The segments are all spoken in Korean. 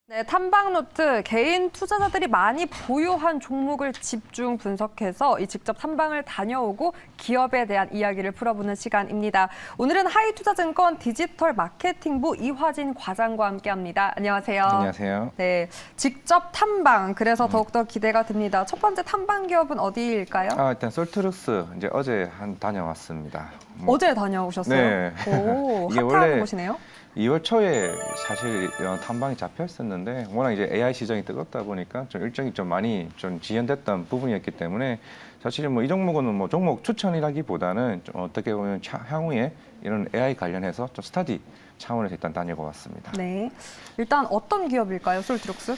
네, 탐방노트 개인 투자자들이 많이 보유한 종목을 집중 분석해서 직접 탐방을 다녀오고 기업에 대한 이야기를 풀어보는 시간입니다. 오늘은 하이투자증권 디지털 마케팅부 이화진 과장과 함께합니다. 안녕하세요. 안녕하세요. 네, 직접 탐방 그래서 더욱더 기대가 됩니다. 첫 번째 탐방 기업은 어디일까요? 일단 솔트룩스 이제 어제 다녀왔습니다. 어제 다녀오셨어요? 네. 오, 이게 핫한 원래 곳이네요. 2월 초에 사실 탐방이 잡혀 있었는데 워낙 이제 AI 시장이 뜨겁다 보니까 좀 일정이 좀 많이 좀 지연됐던 부분이었기 때문에 사실 뭐 이 종목은 뭐 종목 추천이라기보다는 좀 어떻게 보면 향후에 이런 AI 관련해서 좀 스터디 차원에서 일단 다녀고 왔습니다. 네, 일단 어떤 기업일까요, 솔트룩스?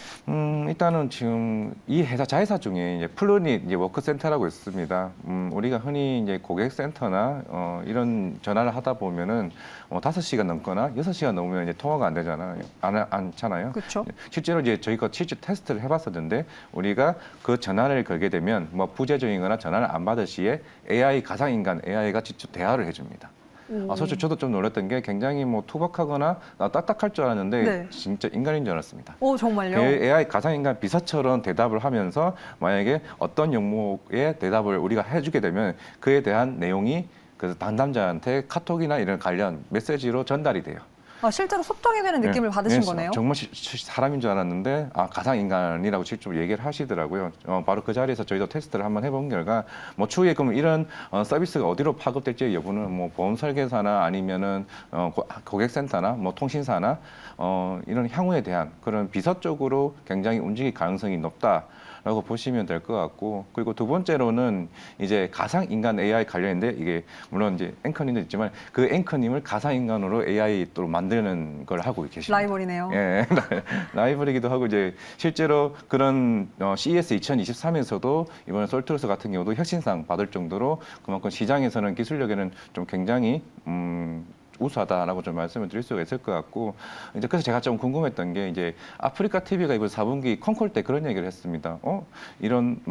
일단은 지금 이 회사 자회사 중에 이제 플루닛 이제 워크센터라고 있습니다. 우리가 흔히 이제 고객센터나 이런 전화를 하다 보면은 5시간 넘거나 6시간 넘으면 이제 통화가 안 되잖아요. 않잖아요. 그렇죠. 실제로 이제 저희가 실제 테스트를 해봤었는데 우리가 그 전화를 걸게 되면 뭐 부재중이거나 전화를 안 받을 시에 AI 가상인간 AI가 직접 대화를 해줍니다. 솔직히 저도 좀 놀랐던 게 굉장히 뭐 투박하거나 딱딱할 줄 알았는데 네. 진짜 인간인 줄 알았습니다. 오, 정말요? AI 가상인간 비서처럼 대답을 하면서 만약에 어떤 영목에 대답을 우리가 해주게 되면 그에 대한 내용이 그 담당자한테 카톡이나 이런 관련 메시지로 전달이 돼요. 실제로 소통이 되는 느낌을 받으신 네, 거네요? 정말 사람인 줄 알았는데 가상인간이라고 실제로 얘기를 하시더라고요. 바로 그 자리에서 저희도 테스트를 한번 해본 결과 뭐 추후에 그럼 이런 서비스가 어디로 파급될지 여부는 뭐 보험 설계사나 아니면은 고객센터나 뭐 통신사나 이런 향후에 대한 그런 비서 쪽으로 굉장히 움직일 가능성이 높다라고 보시면 될 것 같고, 그리고 두 번째로는 이제 가상인간 AI 관련인데 이게 물론 이제 앵커님도 있지만 그 앵커님을 가상인간으로 AI 또 만드는 걸 하고 계십니다. 라이벌이네요. 예, 라이벌이기도 하고 이제 실제로 그런 CES 2023에서도 이번에 솔트루스 같은 경우도 혁신상 받을 정도로 그만큼 시장에서는 기술력에는 좀 굉장히 우수하다라고 좀 말씀을 드릴 수가 있을 것 같고, 이제 그래서 제가 좀 궁금했던 게 이제 아프리카 TV가 이번 4분기 콩콜 때 그런 얘기를 했습니다. 이런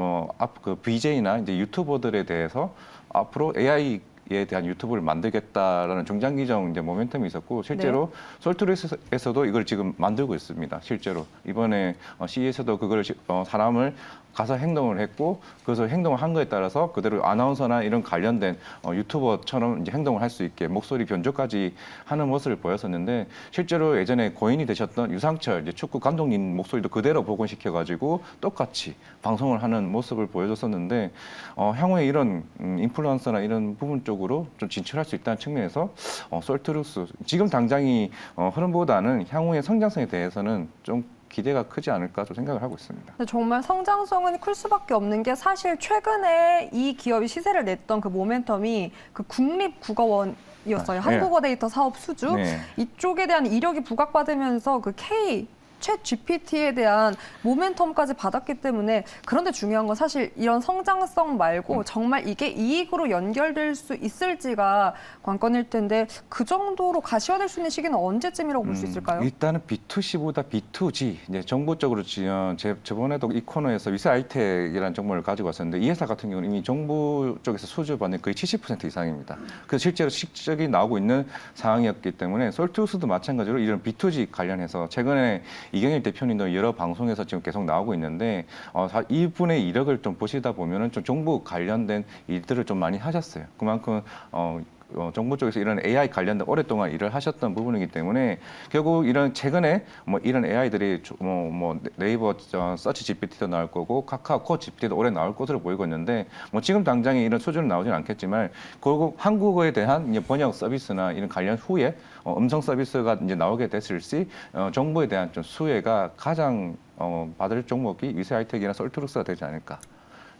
그 BJ나 이제 유튜버들에 대해서 앞으로 AI에 대한 유튜브를 만들겠다라는 중장기적 이제 모멘텀이 있었고, 실제로 솔트루스에서도 이걸 지금 만들고 있습니다. 실제로 이번에 CE에서도 그걸 사람을 가서 행동을 했고, 그래서 행동을 한 거에 따라서 그대로 아나운서나 이런 관련된 유튜버처럼 이제 행동을 할 수 있게 목소리 변조까지 하는 모습을 보였었는데, 실제로 예전에 고인이 되셨던 유상철 이제 축구 감독님 목소리도 그대로 복원시켜가지고 똑같이 방송을 하는 모습을 보여줬었는데, 향후에 이런 인플루언서나 이런 부분 쪽으로 좀 진출할 수 있다는 측면에서 솔트루스 지금 당장이 흐름보다는 향후의 성장성에 대해서는 좀 기대가 크지 않을까 좀 생각을 하고 있습니다. 근데 정말 성장성은 클 수밖에 없는 게 사실 최근에 이 기업이 시세를 냈던 그 모멘텀이 그 국립국어원이었어요. 한국어 데이터 사업 수주. 네. 이쪽에 대한 이력이 부각받으면서 그 챗 GPT에 대한 모멘텀까지 받았기 때문에, 그런데 중요한 건 사실 이런 성장성 말고 정말 이게 이익으로 연결될 수 있을지가 관건일 텐데, 그 정도로 가시화될 수 있는 시기는 언제쯤이라고 볼 수 있을까요? 일단은 B2C보다 B2G, 이제 정보 쪽으로 저번에도 이 코너에서 위스아이텍이라는 정보를 가지고 왔었는데, 이 회사 같은 경우는 이미 정부 쪽에서 수주받는 거의 70% 이상입니다. 그래서 실제로 실적이 나오고 있는 상황이었기 때문에 솔트루스도 마찬가지로 이런 B2G 관련해서 최근에 이경일 대표님도 여러 방송에서 지금 계속 나오고 있는데, 이분의 이력을 좀 보시다 보면은 좀 정부 관련된 일들을 좀 많이 하셨어요. 그만큼 정부 쪽에서 이런 AI 관련된 오랫동안 일을 하셨던 부분이기 때문에 결국 이런 최근에 뭐 이런 AI들이 네이버 서치 GPT도 나올 거고 카카오 코 GPT도 올해 나올 것으로 보이고 있는데, 뭐 지금 당장에 이런 수준은 나오진 않겠지만 결국 한국어에 대한 이제 번역 서비스나 이런 관련 후에 음성 서비스가 이제 나오게 됐을 시 정부에 대한 좀 수혜가 가장 받을 종목이 위스아이텍이나 솔트루스가 되지 않을까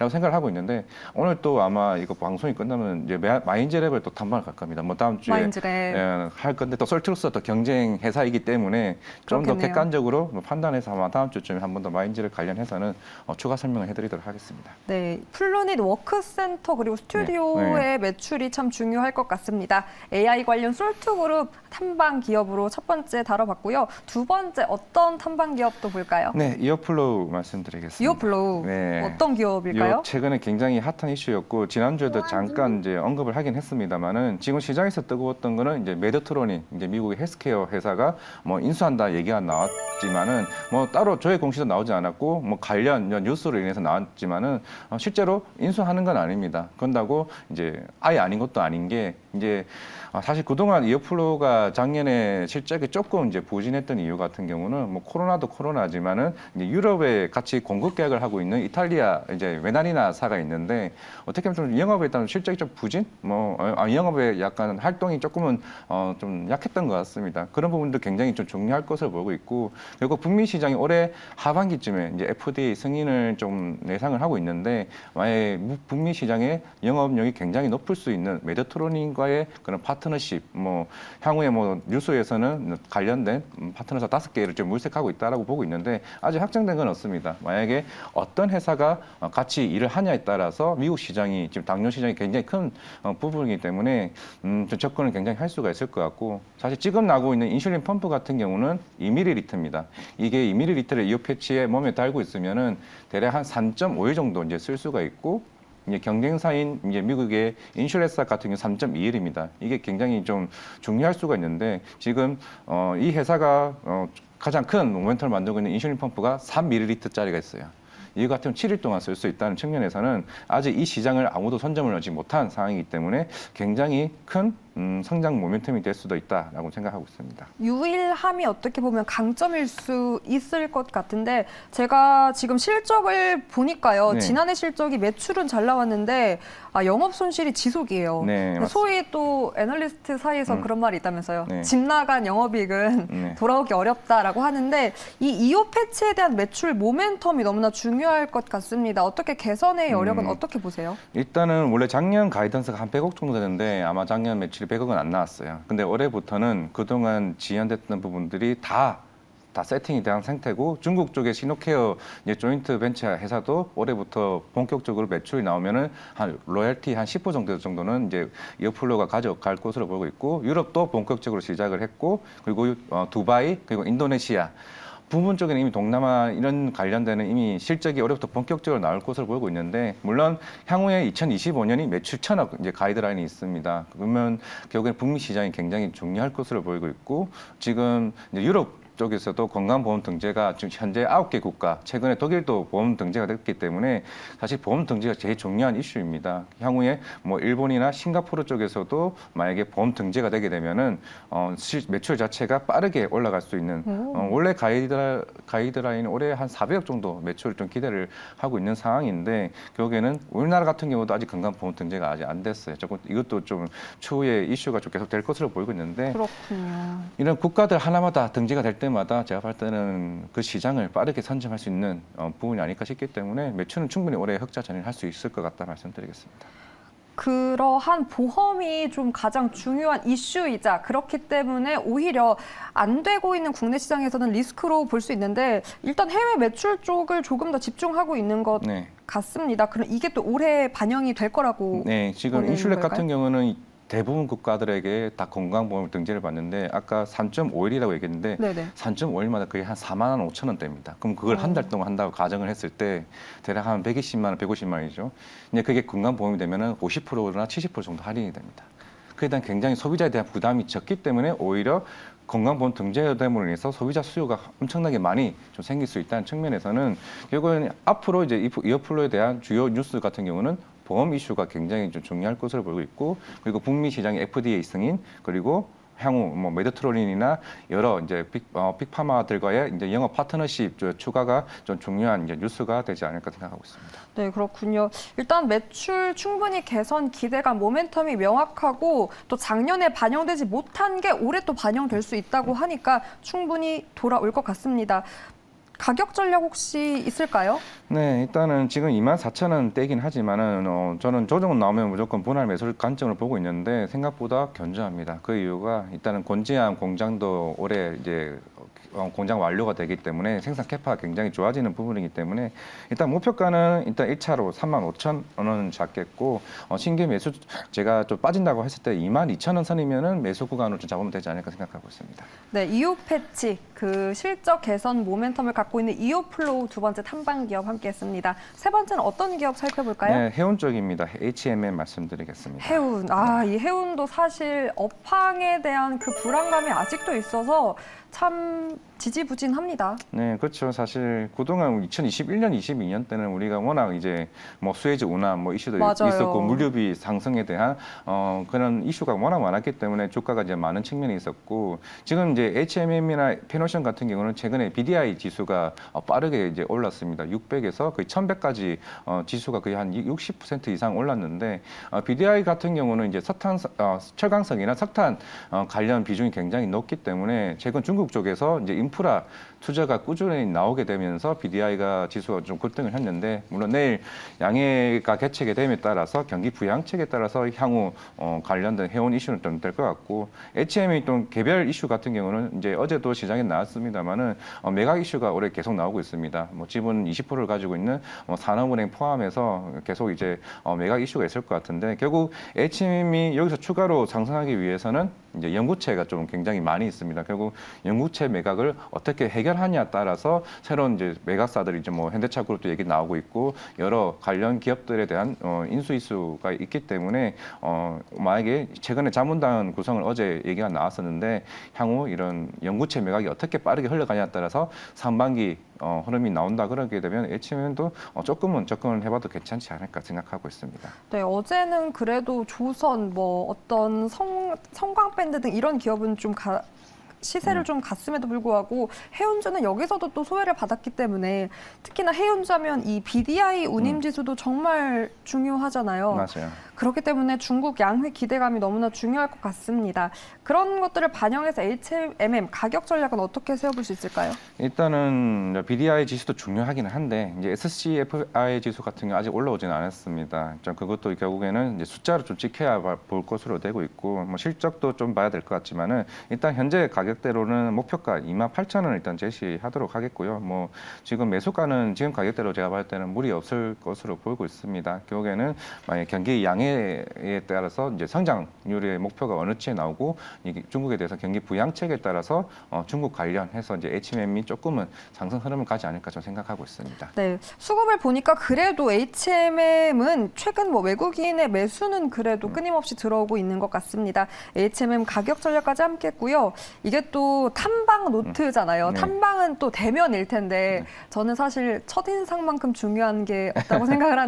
라고 생각을 하고 있는데, 오늘 또 아마 이거 방송이 끝나면 이제 마인즈랩을 또 탐방을 갈 겁니다. 뭐 다음 주에 마인즈랩. 할 건데, 또 솔트루스가 또 경쟁 회사이기 때문에 좀 더 그렇겠네요. 객관적으로 판단해서 아마 다음 주쯤에 한 번 더 마인즈랩 관련해서는 추가 설명을 해드리도록 하겠습니다. 네, 플루닛 워크센터 그리고 스튜디오의 매출이 참 중요할 것 같습니다. AI 관련 솔트그룹 탐방 기업으로 첫 번째 다뤄봤고요. 두 번째 어떤 탐방 기업도 볼까요? 네, 이어플로우 말씀드리겠습니다. 이어플로우 네. 어떤 기업일까요? 있을까요? 최근에 굉장히 핫한 이슈였고 지난주에도 잠깐 이제 언급을 하긴 했습니다만은 지금 시장에서 뜨거웠던 거는 이제 메드트로닉, 이제 미국의 헬스케어 회사가 뭐 인수한다 얘기가 나왔지만은 뭐 따로 조회 공시도 나오지 않았고 뭐 관련 뉴스로 인해서 나왔지만은 실제로 인수하는 건 아닙니다. 그런다고 이제 아예 아닌 것도 아닌 게 이제 사실 그동안 이어플로가 작년에 실적이 조금 이제 부진했던 이유 같은 경우는 뭐 코로나도 코로나지만은 이제 유럽에 같이 공급 계약을 하고 있는 이탈리아 이제 메나리나사가 있는데 어떻게 보면 좀 영업에 일단 실적이 좀 부진, 영업에 약간 활동이 조금은 좀 약했던 것 같습니다. 그런 부분도 굉장히 좀 중요할 것으로 보고 있고 그리고 북미 시장이 올해 하반기쯤에 이제 FDA 승인을 좀 예상을 하고 있는데 만약에 북미 시장의 영업력이 굉장히 높을 수 있는 메드트로닉과의 그런 파트너십, 뭐 향후에 뭐 뉴스에서는 관련된 파트너사 5개를 좀 물색하고 있다라고 보고 있는데 아직 확정된 건 없습니다. 만약에 어떤 회사가 같이 일을 하냐에 따라서 미국 시장이 지금 당뇨 시장이 굉장히 큰 부분이기 때문에 접근을 굉장히 할 수가 있을 것 같고 사실 지금 나오고 있는 인슐린 펌프 같은 경우는 2ml입니다. 이게 2ml를 이어 패치에 몸에 달고 있으면은 대략 한 3.5일 정도 이제 쓸 수가 있고 이제 경쟁사인 이제 미국의 인슐레사 같은 경우 3.21입니다. 이게 굉장히 좀 중요할 수가 있는데 지금 이 회사가 가장 큰 모멘텀을 만들고 있는 인슐린 펌프가 3ml짜리가 있어요. 이거 같으면 7일 동안 쓸 수 있다는 측면에서는 아직 이 시장을 아무도 선점을 하지 못한 상황이기 때문에 굉장히 큰 성장 모멘텀이 될 수도 있다라고 생각하고 있습니다. 유일함이 어떻게 보면 강점일 수 있을 것 같은데 제가 지금 실적을 보니까요. 네. 지난해 실적이 매출은 잘 나왔는데 영업 손실이 지속이에요. 네, 맞습니다. 소위 또 애널리스트 사이에서 그런 말이 있다면서요. 네. 집 나간 영업이익은 네. 돌아오기 어렵다라고 하는데 이 이오 패치에 대한 매출 모멘텀이 너무나 중요할 것 같습니다. 어떻게 개선의 여력은 어떻게 보세요? 일단은 원래 작년 가이던스가 한 100억 정도 되는데 아마 작년 매출이 100억은 안 나왔어요. 근데 올해부터는 그동안 지연됐던 부분들이 다 세팅이 된 상태고 중국 쪽의 시노케어 이제 조인트 벤처 회사도 올해부터 본격적으로 매출이 나오면은 한 로열티 한 10% 정도는 이제 이어플로가 가져갈 것으로 보고 있고 유럽도 본격적으로 시작을 했고 그리고 두바이 그리고 인도네시아 부분적인 이미 동남아 이런 관련되는 이미 실적이 올해부터 본격적으로 나올 것으로 보고 있는데 물론 향후에 2025년이 매출 1,000억 이제 가이드라인이 있습니다. 그러면 결국엔 북미 시장이 굉장히 중요할 것으로 보이고 있고 지금 이제 유럽 쪽에서도 건강보험 등재가 지금 현재 9개 국가, 최근에 독일도 보험 등재가 됐기 때문에 사실 보험 등재가 제일 중요한 이슈입니다. 향후에 뭐 일본이나 싱가포르 쪽에서도 만약에 보험 등재가 되게 되면은 매출 자체가 빠르게 올라갈 수 있는 원래 가이드라인 올해 한 400억 정도 매출을 좀 기대를 하고 있는 상황인데 결국에는 우리나라 같은 경우도 아직 건강보험 등재가 아직 안 됐어요. 조금 이것도 좀 추후에 이슈가 좀 계속 될 것으로 보이고 있는데 그렇군요. 이런 국가들 하나마다 등재가 될 때마다 제가 볼 때는 그 시장을 빠르게 선점할 수 있는 부분이 아닐까 싶기 때문에 매출은 충분히 올해 흑자 전환할 수 있을 것 같다 말씀드리겠습니다. 그러한 보험이 좀 가장 중요한 이슈이자 그렇기 때문에 오히려 안 되고 있는 국내 시장에서는 리스크로 볼 수 있는데 일단 해외 매출 쪽을 조금 더 집중하고 있는 것 네. 같습니다. 그럼 이게 또 올해 반영이 될 거라고 네, 지금 보는 인슐렛 걸까요? 같은 경우는 대부분 국가들에게 다 건강보험을 등재를 받는데 아까 3.5일이라고 얘기했는데 네네. 3.5일마다 거의 한 4만 5천 원대입니다. 그럼 그걸 한 달 동안 한다고 가정을 했을 때 대략 한 120만 원, 150만 원이죠. 근데 그게 건강보험이 되면은 50%나 70% 정도 할인이 됩니다. 그에 대한 굉장히 소비자에 대한 부담이 적기 때문에 오히려 건강보험 등재됨으로 인해서 소비자 수요가 엄청나게 많이 좀 생길 수 있다는 측면에서는 결국은 앞으로 이제 이어플로에 대한 주요 뉴스 같은 경우는 보험 이슈가 굉장히 좀 중요할 것으로 보고 있고 그리고 북미 시장의 FDA 승인 그리고 향후 뭐 메드트로닌이나 여러 이제 빅파마들과의 이제 영업 파트너십 추가가 좀 중요한 이제 뉴스가 되지 않을까 생각하고 있습니다. 네, 그렇군요. 일단 매출 충분히 개선 기대감, 모멘텀이 명확하고 또 작년에 반영되지 못한 게 올해 또 반영될 수 있다고 하니까 충분히 돌아올 것 같습니다. 가격 전략 혹시 있을까요? 네, 일단은 지금 24,000원대이긴 하지만은 저는 조정은 나오면 무조건 분할 매수를 관점으로 보고 있는데 생각보다 견조합니다. 그 이유가 일단은 곤지암 공장도 올해 이제 공장 완료가 되기 때문에 생산 캐파가 굉장히 좋아지는 부분이기 때문에 일단 목표가는 일단 1차로 35,000원 잡겠고 신규 매수 제가 좀 빠진다고 했을 때 22,000원 선이면은 매수 구간으로 좀 잡으면 되지 않을까 생각하고 있습니다. 네, 이오 패치 그 실적 개선 모멘텀을 갖고 있는 이오플로우 두 번째 탐방 기업 함께했습니다. 세 번째는 어떤 기업 살펴볼까요? 네, 해운 쪽입니다. HMM 말씀드리겠습니다. 해운. 이 해운도 사실 업황에 대한 그 불안감이 아직도 있어서 참 지지부진합니다. 네, 그렇죠. 사실 그동안 2021년, 22년 때는 우리가 워낙 이제 뭐 수혜지 운항 뭐 이슈도 맞아요. 있었고 물류비 상승에 대한 그런 이슈가 워낙 많았기 때문에 주가가 이제 많은 측면이 있었고 지금 이제 HMM이나 페노션 같은 경우는 최근에 BDI 지수가 빠르게 이제 올랐습니다. 600에서 거의 1100까지 지수가 거의 한 60% 이상 올랐는데 BDI 같은 경우는 이제 철강성이나 석탄 관련 비중이 굉장히 높기 때문에 최근 중국 쪽에서 이제 인프라 투자가 꾸준히 나오게 되면서 BDI가 지수가 좀 급등을 했는데 물론 내일 양해가 개최가 됨에 따라서 경기 부양책에 따라서 향후 관련된 해운 이슈는 좀 될 것 같고 HM이 또 개별 이슈 같은 경우는 이제 어제도 시장에 나왔습니다만은 매각 이슈가 올해 계속 나오고 있습니다. 뭐 지분 20%를 가지고 있는 산업은행 포함해서 계속 이제 매각 이슈가 있을 것 같은데 결국 HM이 여기서 추가로 상승하기 위해서는 이제 연구체가 좀 굉장히 많이 있습니다. 결국 연구체 매각을 어떻게 해결하냐에 따라서 새로운 이제 매각사들이 이제 뭐 현대차 그룹도 얘기 나오고 있고 여러 관련 기업들에 대한 인수 이슈가 있기 때문에 만약에 최근에 자문단 구성을 어제 얘기가 나왔었는데 향후 이런 연구체 매각이 어떻게 빠르게 흘러가냐에 따라서 상반기 흐름이 나온다 그러게 되면 HM도 조금은 접근을 해봐도 괜찮지 않을까 생각하고 있습니다. 네, 어제는 그래도 조선, 뭐 어떤 성광밴드 등 이런 기업은 좀 시세를 좀 갔음에도 불구하고 해운주는 여기서도 또 소외를 받았기 때문에 특히나 해운주하면 이 BDI 운임지수도 정말 중요하잖아요. 맞아요. 그렇기 때문에 중국 양회 기대감이 너무나 중요할 것 같습니다. 그런 것들을 반영해서 HMM 가격 전략은 어떻게 세워볼 수 있을까요? 일단은 BDI 지수도 중요하기는 한데 이제 SCFI 지수 같은 경우 아직 올라오지는 않았습니다. 좀 그것도 결국에는 이제 숫자로 좀 지켜야 볼 것으로 되고 있고 뭐 실적도 좀 봐야 될 것 같지만은 일단 현재 가격대로는 목표가 28,000원을 일단 제시하도록 하겠고요. 뭐 지금 매수가는 지금 가격대로 제가 봤을 때는 무리 없을 것으로 보이고 있습니다. 결국에는 만약 경기 양해에 따라서 이제 성장률의 목표가 어느 치에 나오고 이게 중국에 대해서 경기 부양책에 따라서 중국 관련해서 이제 HMM이 조금은 상승 흐름을 가지 않을까 좀 생각하고 있습니다. 네, 수급을 보니까 그래도 HMM은 최근 뭐 외국인의 매수는 그래도 끊임없이 들어오고 있는 것 같습니다. HMM 가격 전략까지 함께했고요. 이게 또 탐방 노트잖아요. 네. 탐방은 또 대면일 텐데 저는 사실 첫인상만큼 중요한 게 없다고 생각을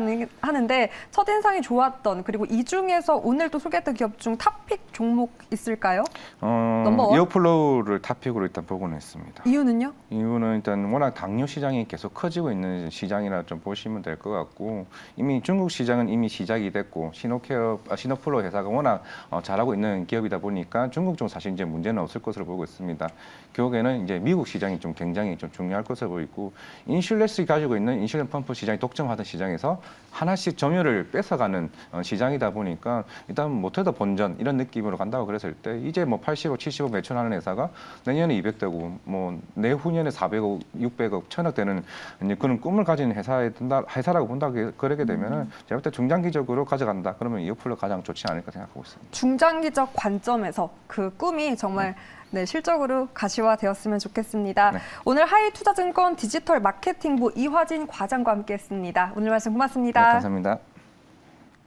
하는데 첫인상이 좋았던 그리고 이 중에서 오늘 또 소개했던 기업 중 탑픽 종목 있을까요? 넘버원? 이오플로우를 탑픽으로 일단 보고는 있습니다. 이유는요? 이유는 일단 워낙 당뇨 시장이 계속 커지고 있는 시장이라 좀 보시면 될 것 같고 이미 중국 시장은 이미 시작이 됐고 시노플로 회사가 워낙 잘하고 있는 기업이다 보니까 중국 쪽 사실 이제 문제는 없을 것으로 보고 있습니다. 결국에는 이제 미국 시장이 좀 굉장히 좀 중요할 것으로 보이고 인슐렛이 가지고 있는 인슐렛 펌프 시장이 독점하던 시장에서 하나씩 점유율을 뺏어가는 시장이다 보니까 일단 못해도 본전 이런 느낌으로 간다고 그랬을 때 이제 뭐 80억, 70억 매출하는 회사가 내년에 200되고 뭐 내후년에 400억, 600억, 1000억 되는 이제 그런 꿈을 가진 회사라고 본다고 그러게 되면은 제가 볼 때 중장기적으로 가져간다. 그러면 이오플로 가장 좋지 않을까 생각하고 있습니다. 중장기적 관점에서 그 꿈이 정말 네, 실적으로 가시화되었으면 좋겠습니다. 네. 오늘 하이투자증권 디지털 마케팅부 이화진 과장과 함께했습니다. 오늘 말씀 고맙습니다. 네, 감사합니다.